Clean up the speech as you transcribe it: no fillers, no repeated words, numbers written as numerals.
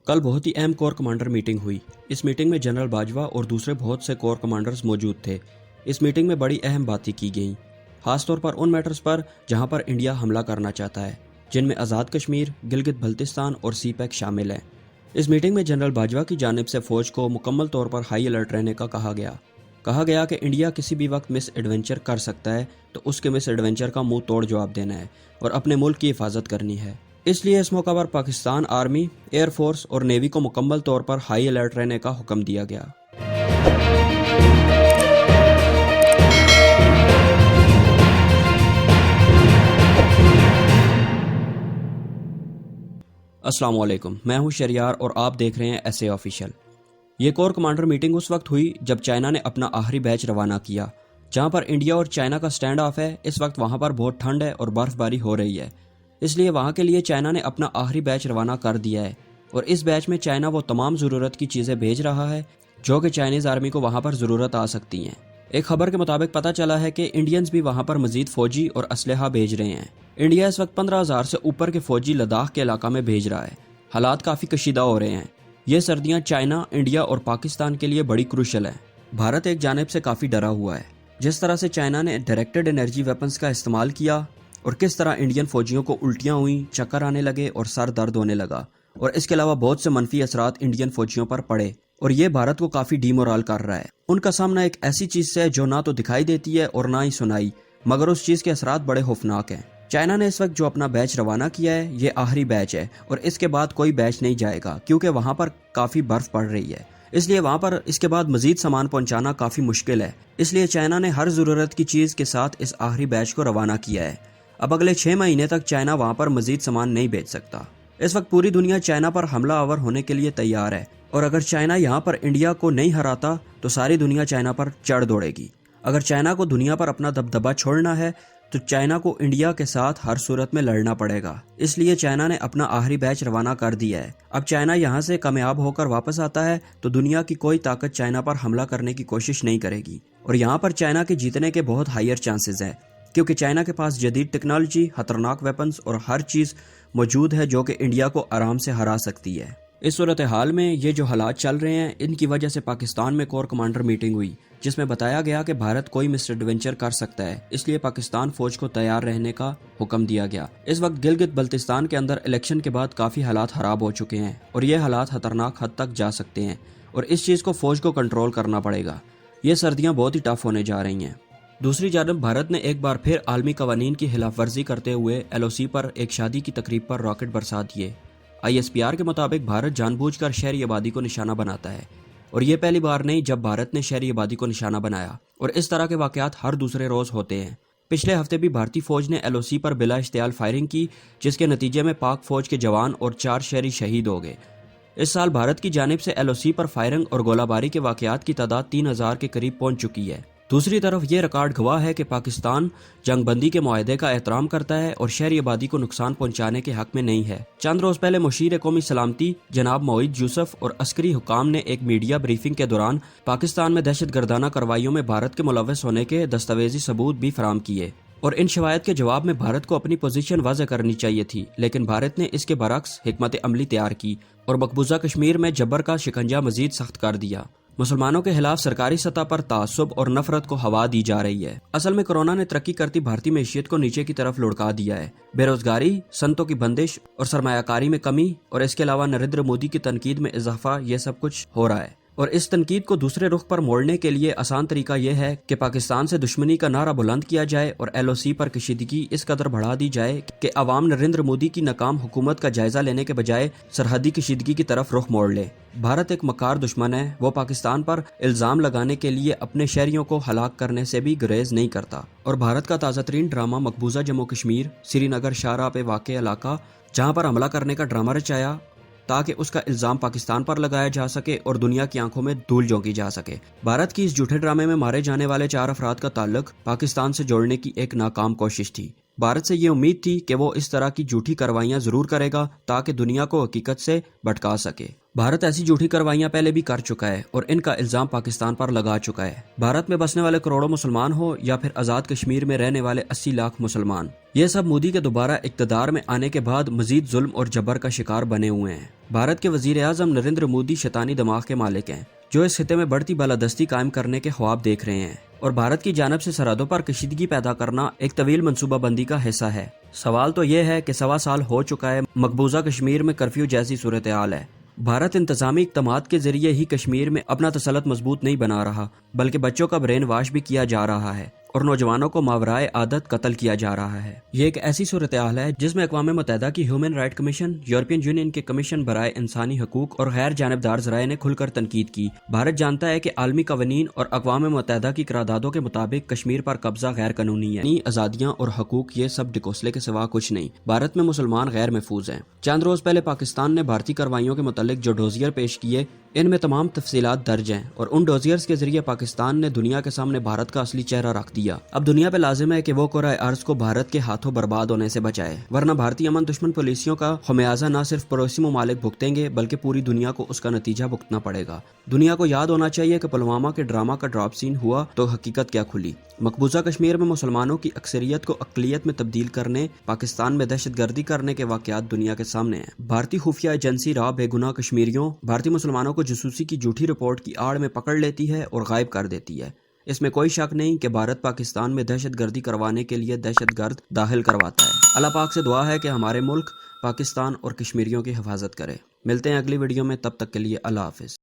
कल बहुत ही अहम कोर कमांडर मीटिंग हुई। इस मीटिंग में जनरल बाजवा और दूसरे बहुत से कोर कमांडर्स मौजूद थे। इस मीटिंग में बड़ी अहम बातें की गईं, खासतौर पर उन मैटर्स पर जहां पर इंडिया हमला करना चाहता है, जिनमें आज़ाद कश्मीर, गिलगित बल्तिस्तान और सीपैक शामिल हैं। इस मीटिंग में जनरल बाजवा की जानिब से फौज को मुकम्मल तौर पर हाई अलर्ट रहने का कहा गया कि इंडिया किसी भी वक्त मिस एडवेंचर कर सकता है, तो उसके मिस एडवेंचर का मुंह तोड़ जवाब देना है और अपने मुल्क की हिफाजत करनी है। इसलिए इस मौका पर पाकिस्तान आर्मी, एयर फोर्स और नेवी को मुकम्मल तौर पर हाई अलर्ट रहने का हुक्म दिया गया। अस्सलाम वालेकुम, मैं हूं शरियार और आप देख रहे हैं एसए ऑफिशियल। ये कोर कमांडर मीटिंग उस वक्त हुई जब चाइना ने अपना आखिरी बैच रवाना किया। जहां पर इंडिया और चाइना का स्टैंड ऑफ है, इस वक्त वहां पर बहुत ठंड है और बर्फबारी हो रही है। इसलिए वहां के लिए चाइना ने अपना आखिरी बैच रवाना कर दिया है और इस बैच में चाइना वो तमाम ज़रूरत की चीज़ें भेज रहा है जो कि चाइनीज़ आर्मी को वहां पर ज़रूरत आ सकती हैं। एक खबर के मुताबिक पता चला है कि इंडियंस भी वहां पर मजीद फौजी और असलहा भेज रहे हैं। इंडिया इस वक्त 15,000 से ऊपर के फौजी लद्दाख के इलाका में भेज रहा है। हालात काफ़ी कशीदा हो रहे हैं। ये सर्दियां चाइना, इंडिया और पाकिस्तान के लिए बड़ी क्रूशल है। भारत एक जानिब से काफ़ी डरा हुआ है। जिस तरह से चाइना ने डायरेक्टेड एनर्जी वेपन्स का इस्तेमाल किया और किस तरह इंडियन फौजियों को उल्टियाँ हुई, चक्कर आने लगे और सर दर्द होने लगा, और इसके अलावा बहुत से मनफी असरात इंडियन फौजियों पर पड़े, और ये भारत को काफ़ी डीमोरल कर रहा है। उनका सामना एक ऐसी चीज़ से है जो ना तो दिखाई देती है और ना ही सुनाई, मगर उस चीज़ के असरात बड़े खौफनाक हैं। चाइना ने इस वक्त जो अपना बैच रवाना किया है, ये आखिरी बैच है और इसके बाद कोई बैच नहीं जाएगा, क्योंकि वहाँ पर काफ़ी बर्फ़ पड़ रही है। इसलिए वहाँ पर इसके बाद मजीद सामान पहुँचाना काफ़ी मुश्किल है। इसलिए चाइना ने हर ज़रूरत की चीज़ के साथ इस आखिरी बैच को रवाना किया है। अब अगले 6 महीने तक चाइना वहाँ पर मजीद सामान नहीं भेज सकता। इस वक्त पूरी दुनिया चाइना पर हमला आवर होने के लिए तैयार है, और अगर चाइना यहाँ पर इंडिया को नहीं हराता तो सारी दुनिया चाइना पर चढ़ दौड़ेगी। अगर चाइना को दुनिया पर अपना दबदबा छोड़ना है तो चाइना को इंडिया के साथ हर सूरत में लड़ना पड़ेगा। इसलिए चाइना ने अपना आखिरी बैच रवाना कर दिया है। अब चाइना यहाँ से कामयाब होकर वापस आता है तो दुनिया की कोई ताकत चाइना पर हमला करने की कोशिश नहीं करेगी, और यहाँ पर चाइना के जीतने के बहुत हायर चांसेस हैं, क्योंकि चाइना के पास जदीद टेक्नोलॉजी, खतरनाक वेपन्स और हर चीज़ मौजूद है जो कि इंडिया को आराम से हरा सकती है। इस सूरत हाल में ये जो हालात चल रहे हैं, इनकी वजह से पाकिस्तान में कोर कमांडर मीटिंग हुई, जिसमें बताया गया कि भारत कोई मिस एडवेंचर कर सकता है। इसलिए पाकिस्तान फौज को तैयार रहने का हुक्म दिया गया। इस वक्त गिलगित बल्तिस्तान के अंदर इलेक्शन के बाद काफ़ी हालात खराब हो चुके हैं और ये हालात खतरनाक हद तक जा सकते हैं, और इस चीज़ को फौज को कंट्रोल करना पड़ेगा। ये सर्दियाँ बहुत ही टफ होने जा रही हैं। दूसरी जानब भारत ने एक बार फिर आलमी कवानीन की खिलाफ वर्जी करते हुए LOC पर एक शादी की तकरीब पर रॉकेट बरसा दिए। ISPR के मुताबिक भारत जानबूझकर शहरी आबादी को निशाना बनाता है, और ये पहली बार नहीं जब भारत ने शहरी आबादी को निशाना बनाया, और इस तरह के वाक़यात हर दूसरे रोज़ होते हैं। पिछले हफ्ते भी भारतीय फौज ने LOC पर बिला इश्तियाल फायरिंग की, जिसके नतीजे में पाक फौज के जवान और 4 शहरी शहीद हो गए। इस साल भारत की जानिब से LOC पर फायरिंग और गोलाबारी के वाक़यात की तादाद 3,000 के करीब पहुंच चुकी है। दूसरी तरफ ये रिकॉर्ड गवाह है कि पाकिस्तान जंगबंदी के मुआहदे का एहतराम करता है और शहरी आबादी को नुकसान पहुंचाने के हक में नहीं है। चंद रोज पहले मुशीर कौमी सलामती जनाब मोईद यूसुफ और अस्करी हुकाम ने एक मीडिया ब्रीफिंग के दौरान पाकिस्तान में दहशत गर्दाना कार्रवाइयों में भारत के मुलव्वस होने के दस्तावेजी सबूत भी फराम किए, और इन शवायद के जवाब में भारत को अपनी पोजीशन वाज़ेह करनी चाहिए थी, लेकिन भारत ने इसके बरक्स हिकमत अमली तैयार की और मकबूजा कश्मीर में जबर का शिकंजा मजीद सख्त कर दिया। मुसलमानों के खिलाफ सरकारी सतह पर तासुब और नफरत को हवा दी जा रही है। असल में कोरोना ने तरक्की करती भारतीय मैशियत को नीचे की तरफ लुढ़का दिया है। बेरोजगारी, संतों की बंदिश और सरमायाकारी में कमी, और इसके अलावा नरेंद्र मोदी की तनकीद में इजाफा, ये सब कुछ हो रहा है। और इस तनकीद को दूसरे रुख पर मोड़ने के लिए आसान तरीका यह है कि पाकिस्तान से दुश्मनी का नारा बुलंद किया जाए और LOC पर कशीदगी इस कदर बढ़ा दी जाए कि अवाम नरेंद्र मोदी की नाकाम हुकूमत का जायजा लेने के बजाय सरहदी कशीदगी की तरफ रुख मोड़ ले। भारत एक मकार दुश्मन है। वो पाकिस्तान पर इल्ज़ाम लगाने के लिए अपने शहरियों को हलाक करने से भी गुरेज नहीं करता, और भारत का ताज़ा तरीन ड्रामा मकबूजा जम्मू कश्मीर श्रीनगर शाहराह पे वाक़ इलाका, जहाँ पर हमला करने का ड्रामा रचाया ताकि उसका इल्ज़ाम पाकिस्तान पर लगाया जा सके और दुनिया की आंखों में धूल झोंकी जा सके। भारत की इस झूठे ड्रामे में मारे जाने वाले 4 अफराद का ताल्लुक पाकिस्तान से जोड़ने की एक नाकाम कोशिश थी। भारत से ये उम्मीद थी कि वो इस तरह की झूठी कार्रवाइयां ज़रूर करेगा ताकि दुनिया को हकीकत से भटका सके, भारत ऐसी झूठी कार्रवाइयां पहले भी कर चुका है और इनका इल्जाम पाकिस्तान पर लगा चुका है। भारत में बसने वाले करोड़ों मुसलमान हो या फिर आजाद कश्मीर में रहने वाले 80 लाख मुसलमान, ये सब मोदी के दोबारा इक्तदार में आने के बाद मजीद जुल्म और जबर का शिकार बने हुए हैं। भारत के वजीर आजम नरेंद्र मोदी शैतानी दिमाग के मालिक हैं, जो इस खिते में बढ़ती बालादस्ती कायम करने के ख्वाब देख रहे हैं और भारत की जानब से सरहदों पर कशीदगी पैदा करना एक तवील मनसूबाबंदी का हिस्सा है। सवाल तो ये है कि 1.25 साल हो चुका है, मकबूजा कश्मीर में कर्फ्यू जैसी सूरत हाल है। भारत इंतजामी इक़दामात के जरिए ही कश्मीर में अपना तसल्लुत मजबूत नहीं बना रहा, बल्कि बच्चों का ब्रेन वाश भी किया जा रहा है और नौजवानों को मावराए आदत कत्ल किया जा रहा है। ये एक ऐसी सूरत हाल है जिसमें अक़वाम मुत्तहिदा की human right commission, European union के कमीशन बराए इंसानी हकूक और गैर जानबदार ज़राए ने खुलकर तनकीद की। भारत जानता है कि आलमी कवानीन और अक़वाम मुत्तहिदा की करारदादों के मुताबिक कश्मीर पर कब्जा गैर कानूनी है। आज़ादियाँ और हकूक ये सब डिकोसले के सिवा कुछ नहीं। भारत में मुसलमान गैर महफूज हैं। चंद रोज पहले पाकिस्तान ने भारतीय कार्रवाइयों के मुतालिक जो डोजियर पेश किए, इनमें तमाम तफसीलात दर्ज हैं और उन डोजियर्स के जरिए पाकिस्तान ने दुनिया के सामने भारत का असली चेहरा रख दिया। अब दुनिया पे लाजिम है कि वो कुराए अर्ज को भारत के हाथों बर्बाद होने से बचाए, वरना भारतीय अमन दुश्मन पॉलिसियों का खमियाजा न सिर्फ पड़ोसी ममालिक भुगतेंगे बल्कि पूरी दुनिया को उसका नतीजा भुगतना पड़ेगा। दुनिया को याद होना चाहिए कि पुलवामा के ड्रामा का ड्रॉप सीन हुआ तो हकीकत क्या खुली। मकबूजा कश्मीर में मुसलमानों की अक्सरियत को अक़लियत में तब्दील करने, पाकिस्तान में दहशतगर्दी करने के वाक़यात दुनिया के सामने हैं। भारतीय खुफिया एजेंसी राव बेगुनाह कश्मीरियों, भारतीय मुसलमानों को जासूसी की झूठी रिपोर्ट की आड़ में पकड़ लेती है और गायब कर देती है। इसमें कोई शक नहीं कि भारत पाकिस्तान में दहशतगर्दी करवाने के लिए दहशतगर्द दाखिल करवाता है। अल्लाह पाक से दुआ है कि हमारे मुल्क, पाकिस्तान और कश्मीरियों की हिफाजत करे। मिलते हैं अगली वीडियो में, तब तक के लिए अल्लाह हाफिज़।